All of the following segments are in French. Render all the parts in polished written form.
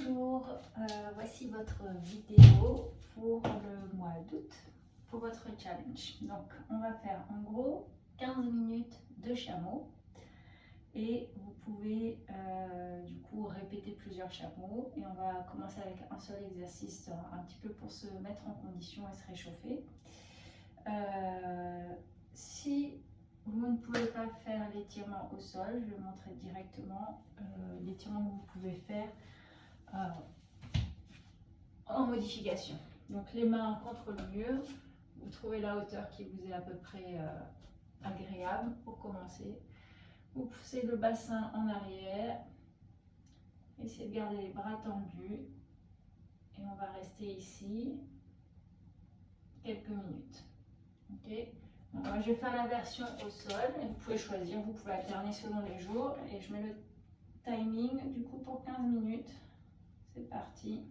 Bonjour, voici votre vidéo pour le mois d'août, pour votre challenge. Donc on va faire en gros 15 minutes de chameau et vous pouvez du coup répéter plusieurs chameaux et on va commencer avec un seul exercice un petit peu pour se mettre en condition et se réchauffer. Si vous ne pouvez pas faire l'étirement au sol, je vais montrer directement l'étirement que vous pouvez faire en modification. Donc les mains contre le mur, vous trouvez la hauteur qui vous est à peu près agréable pour commencer. Vous poussez le bassin en arrière, essayez de garder les bras tendus et on va rester ici quelques minutes. Ok. Donc, moi, je vais faire la version au sol et vous pouvez choisir, vous pouvez alterner selon les jours et je mets le timing du coup pour 15 minutes. C'est parti,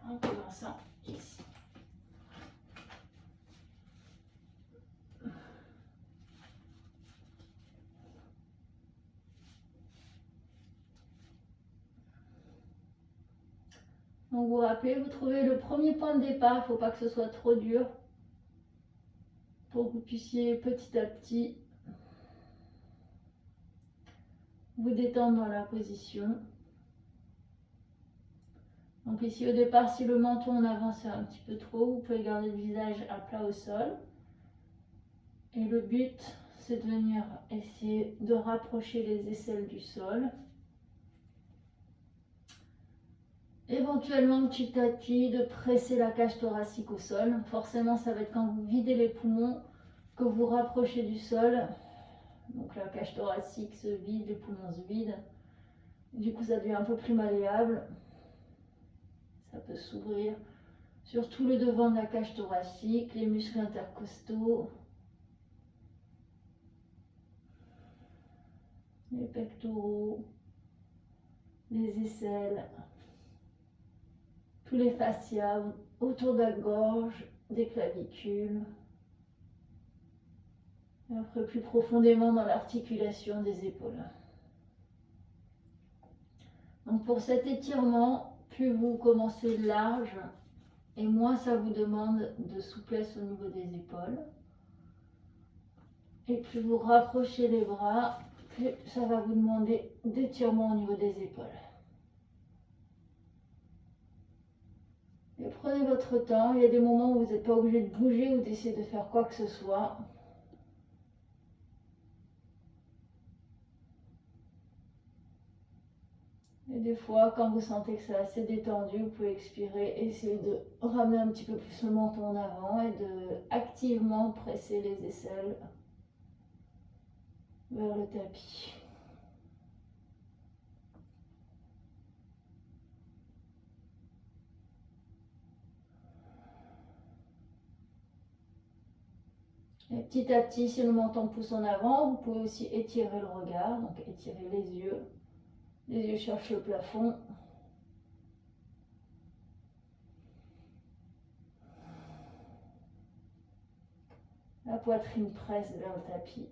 en commençant ici. Donc vous rappelez, vous trouvez le premier point de départ, il ne faut pas que ce soit trop dur pour que vous puissiez petit à petit vous détendre dans la position. Donc ici au départ, si le menton en avant c'est un petit peu trop, vous pouvez garder le visage à plat au sol. Et le but, c'est de venir essayer de rapprocher les aisselles du sol. Éventuellement, petit à petit, de presser la cage thoracique au sol. Forcément, ça va être quand vous videz les poumons que vous rapprochez du sol. Donc la cage thoracique se vide, les poumons se vident. Du coup, ça devient un peu plus malléable. Ça peut s'ouvrir sur tout le devant de la cage thoracique, les muscles intercostaux, les pectoraux, les aisselles, tous les fascias autour de la gorge, des clavicules. Et après plus profondément dans l'articulation des épaules. Donc pour cet étirement, plus vous commencez large et moins ça vous demande de souplesse au niveau des épaules. Et plus vous rapprochez les bras, plus ça va vous demander d'étirement au niveau des épaules. Et prenez votre temps, il y a des moments où vous n'êtes pas obligé de bouger ou d'essayer de faire quoi que ce soit. Et des fois, quand vous sentez que c'est assez détendu, vous pouvez expirer, essayer de ramener un petit peu plus le menton en avant et de activement presser les aisselles vers le tapis. Et petit à petit, si le menton pousse en avant, vous pouvez aussi étirer le regard, donc étirer les yeux. Les yeux cherchent le plafond. La poitrine presse vers le tapis.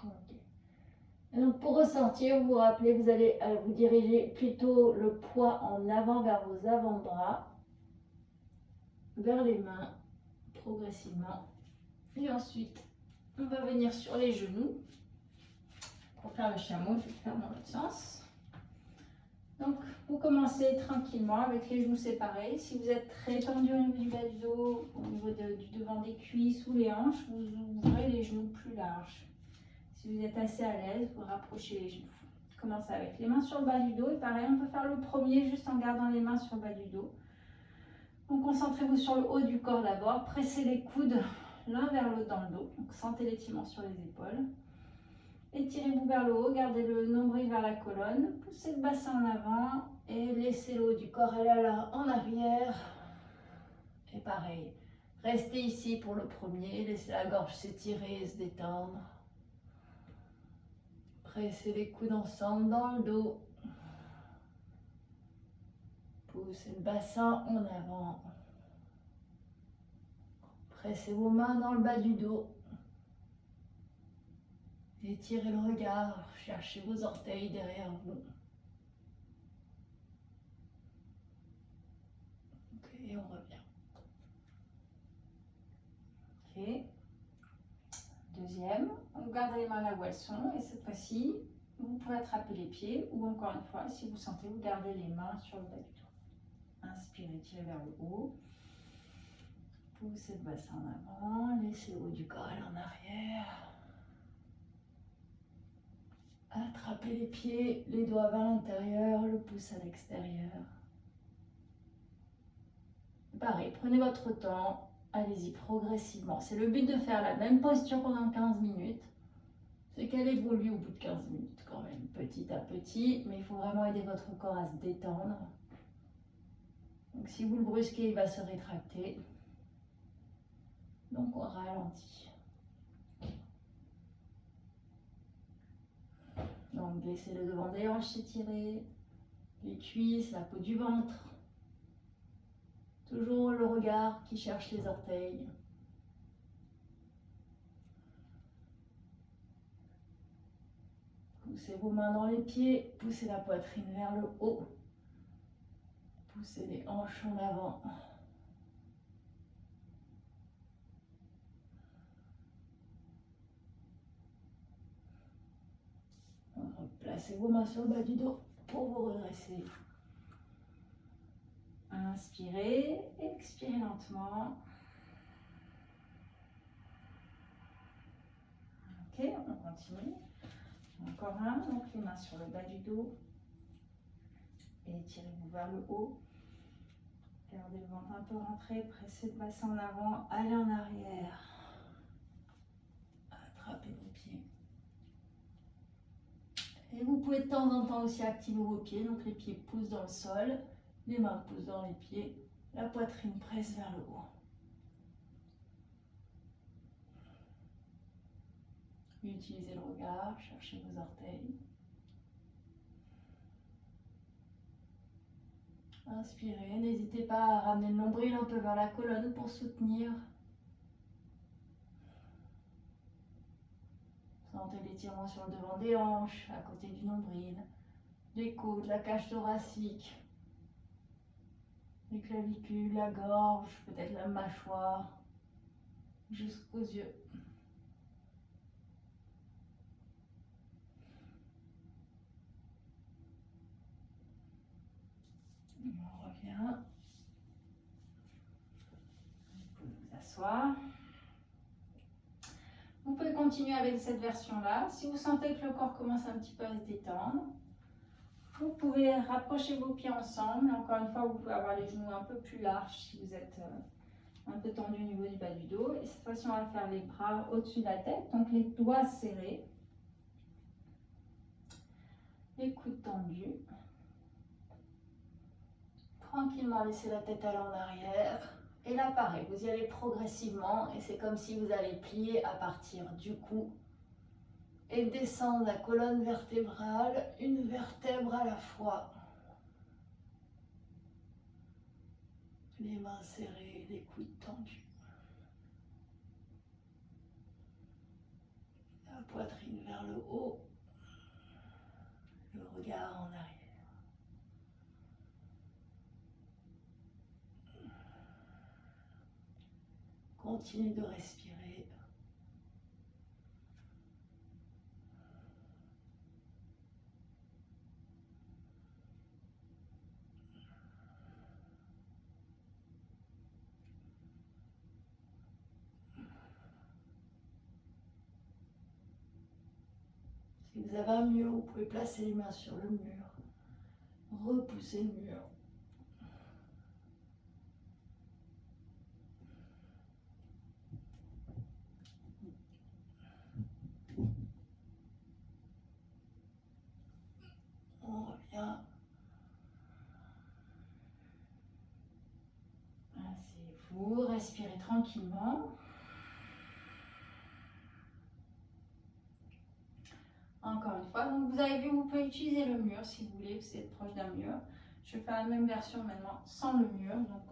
Okay. Et donc pour ressentir, vous vous rappelez, vous allez vous diriger plutôt le poids en avant vers vos avant-bras, vers les mains, progressivement. Et ensuite, on va venir sur les genoux. Pour faire le chameau, je vais faire dans l'autre sens. Donc, vous commencez tranquillement avec les genoux séparés. Si vous êtes très tendu au niveau du bas du dos, au niveau du devant des cuisses ou les hanches, vous ouvrez les genoux plus larges. Si vous êtes assez à l'aise, vous rapprochez les genoux. Commencez avec les mains sur le bas du dos. Et pareil, on peut faire le premier juste en gardant les mains sur le bas du dos. Donc, concentrez-vous sur le haut du corps d'abord. Pressez les coudes l'un vers l'autre dans le dos. Donc, sentez l'étirement sur les épaules. Étirez-vous vers le haut, gardez le nombril vers la colonne, poussez le bassin en avant et laissez le haut du corps aller là en arrière. Et pareil, restez ici pour le premier, laissez la gorge s'étirer et se détendre. Pressez les coudes ensemble dans le dos. Poussez le bassin en avant. Pressez vos mains dans le bas du dos. Étirez le regard. Cherchez vos orteils derrière vous. Ok, on revient. Ok. Deuxième, on garde les mains là où elles sont et cette fois-ci, vous pouvez attraper les pieds ou encore une fois, si vous sentez, vous gardez les mains sur le bas du dos. Inspirez, tirez vers le haut. Poussez le bassin en avant, laissez le haut du corps aller en arrière. Attrapez les pieds, les doigts vers l'intérieur, le pouce à l'extérieur. Pareil, prenez votre temps, allez-y progressivement. C'est le but de faire la même posture pendant 15 minutes. C'est qu'elle évolue au bout de 15 minutes quand même, petit à petit, mais il faut vraiment aider votre corps à se détendre. Donc si vous le brusquez, il va se rétracter. Donc on ralentit. Donc laissez le devant des hanches s'étirer, les cuisses, la peau du ventre. Toujours le regard qui cherche les orteils. Poussez vos mains dans les pieds, poussez la poitrine vers le haut. Poussez les hanches en avant. Placez vos mains sur le bas du dos pour vous redresser. Inspirez, expirez lentement. Ok, on continue. Encore un, donc les mains sur le bas du dos. Et étirez-vous vers le haut. Gardez le ventre un peu rentré, pressez le bassin en avant, allez en arrière. Attrapez vos pieds. Et vous pouvez de temps en temps aussi activer vos pieds, donc les pieds poussent dans le sol, les mains poussent dans les pieds, la poitrine presse vers le haut. Utilisez le regard, cherchez vos orteils. Inspirez, n'hésitez pas à ramener le nombril un peu vers la colonne pour soutenir. Sentez l'étirement sur le devant des hanches, à côté du nombril, les côtes, la cage thoracique, les clavicules, la gorge, peut-être la mâchoire, jusqu'aux yeux. On revient. Vous pouvez vous asseoir. Vous pouvez continuer avec cette version-là. Si vous sentez que le corps commence un petit peu à se détendre, vous pouvez rapprocher vos pieds ensemble. Encore une fois, vous pouvez avoir les genoux un peu plus larges si vous êtes un peu tendu au niveau du bas du dos. Et cette fois-ci, on va faire les bras au-dessus de la tête. Donc les doigts serrés. Les coudes tendus. Tranquillement, laissez la tête aller en arrière. Et là, pareil, vous y allez progressivement et c'est comme si vous allez plier à partir du cou et descendre la colonne vertébrale, une vertèbre à la fois. Les mains serrées, les coudes tendus. La poitrine vers le haut, le regard en arrière. Continuez de respirer. Si vous avez un mur, vous pouvez placer les mains sur le mur. Repoussez le mur. On revient. Asseyez-vous, respirez tranquillement. Encore une fois, donc vous avez vu, vous pouvez utiliser le mur si vous voulez, vous êtes proche d'un mur. Je vais faire la même version maintenant sans le mur, donc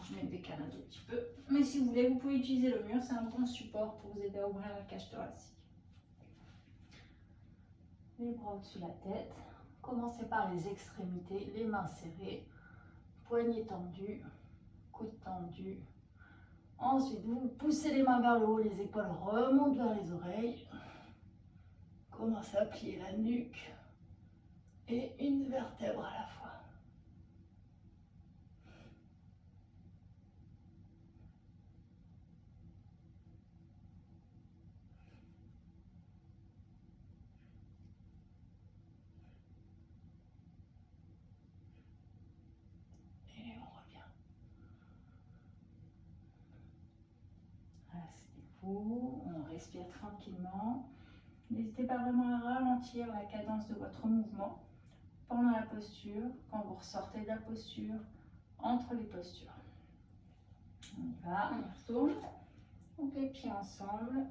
je mets décale un tout petit peu. Mais si vous voulez, vous pouvez utiliser le mur, c'est un bon support pour vous aider à ouvrir la cage thoracique. Les bras au-dessus de la tête. Commencez par les extrémités, les mains serrées, poignets tendus, coudes tendus. Ensuite, vous poussez les mains vers le haut, les épaules remontent vers les oreilles. Commencez à plier la nuque et une vertèbre à la fois. Et on revient. Asseyez-vous, on respire tranquillement. N'hésitez pas vraiment à ralentir la cadence de votre mouvement pendant la posture, quand vous ressortez de la posture, entre les postures. On y va, on retourne. Donc les pieds ensemble.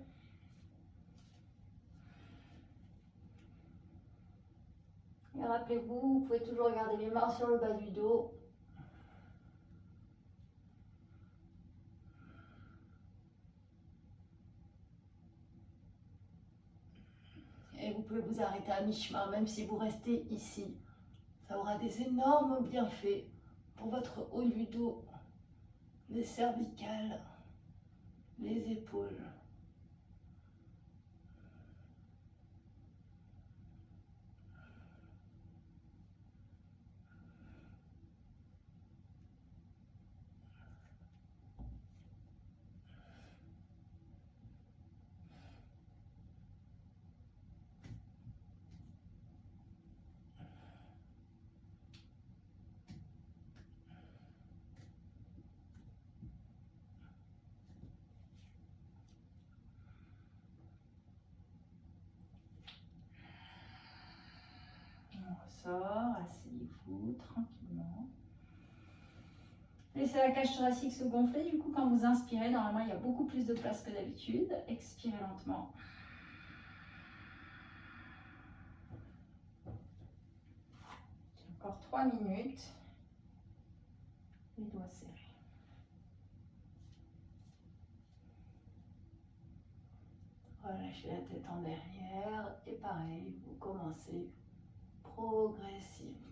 Et rappelez-vous, vous pouvez toujours garder les mains sur le bas du dos. Et vous pouvez vous arrêter à mi-chemin, même si vous restez ici. Ça aura des énormes bienfaits pour votre haut du dos, les cervicales, les épaules. On ressort, asseyez-vous tranquillement. Laissez la cage thoracique se gonfler. Du coup, quand vous inspirez, normalement, il y a beaucoup plus de place que d'habitude. Expirez lentement. Encore 3 minutes. Les doigts serrés. Relâchez la tête en derrière. Et pareil, vous commencez progressivement.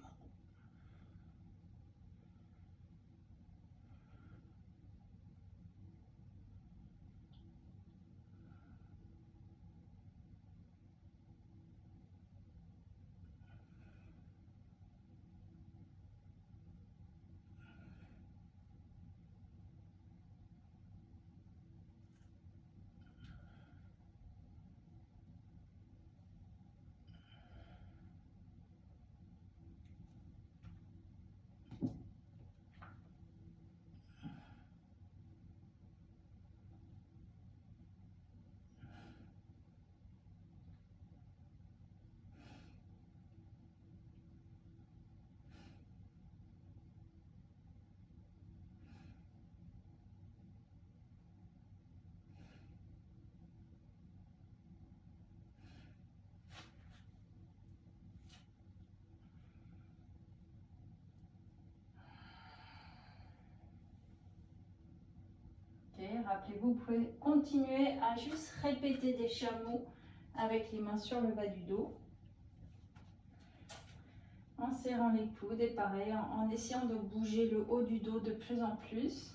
Rappelez-vous, vous pouvez continuer à juste répéter des chameaux avec les mains sur le bas du dos. En serrant les coudes et pareil, en essayant de bouger le haut du dos de plus en plus.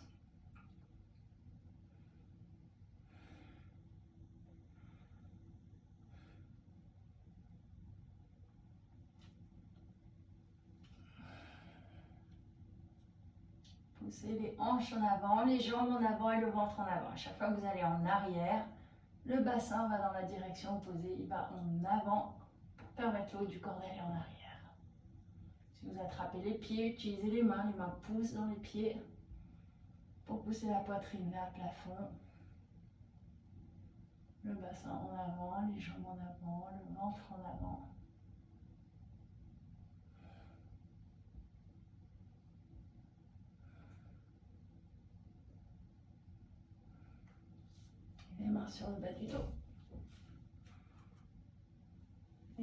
Poussez les hanches en avant, les jambes en avant et le ventre en avant. À chaque fois que vous allez en arrière, le bassin va dans la direction opposée, il va en avant pour permettre le haut du corps d'aller en arrière. Si vous attrapez les pieds, utilisez les mains poussent dans les pieds pour pousser la poitrine vers le plafond. Le bassin en avant, les jambes en avant, le ventre en avant. Les mains sur le bas du dos.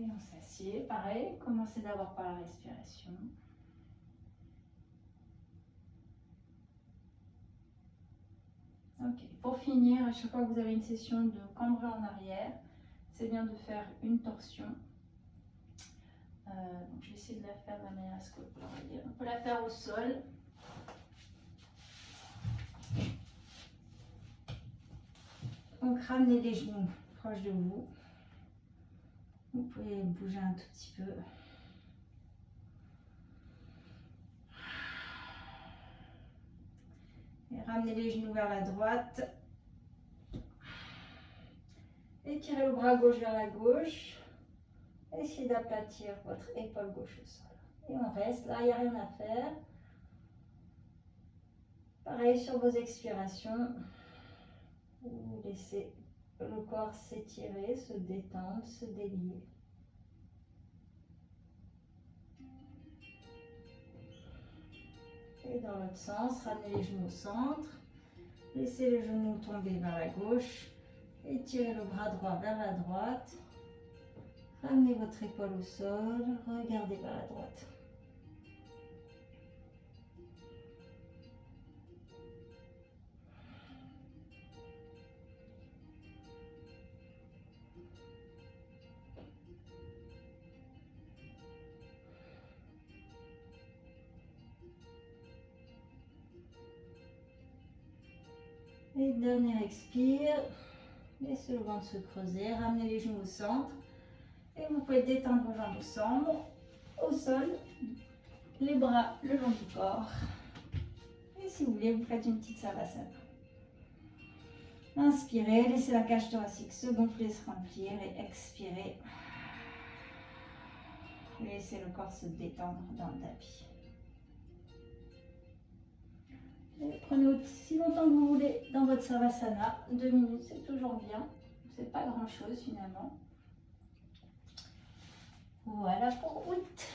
Et on s'assied. Pareil, commencez d'abord par la respiration. Ok, pour finir, à chaque fois que vous avez une session de cambré en arrière, c'est bien de faire une torsion. Donc je vais essayer de la faire de la manière à ce que on peut la faire au sol. Donc ramenez les genoux proches de vous. Vous pouvez bouger un tout petit peu. Et ramenez les genoux vers la droite. Étirez le bras gauche vers la gauche. Essayez d'aplatir votre épaule gauche au sol. Et on reste là, il n'y a rien à faire. Pareil sur vos expirations. Vous laissez le corps s'étirer, se détendre, se délier. Et dans l'autre sens, ramenez les genoux au centre. Laissez les genoux tomber vers la gauche. Étirez le bras droit vers la droite. Ramenez votre épaule au sol. Regardez vers la droite. Et dernier expire. Laissez le ventre se creuser. Ramenez les genoux au centre. Et vous pouvez détendre vos jambes au sol. Les bras le long du corps. Et si vous voulez, vous faites une petite savasana. Inspirez, laissez la cage thoracique se gonfler, se remplir et expirez. Laissez le corps se détendre dans le tapis. Et prenez aussi longtemps que vous voulez dans votre savasana. 2 minutes, c'est toujours bien. C'est pas grand chose finalement. Voilà pour août.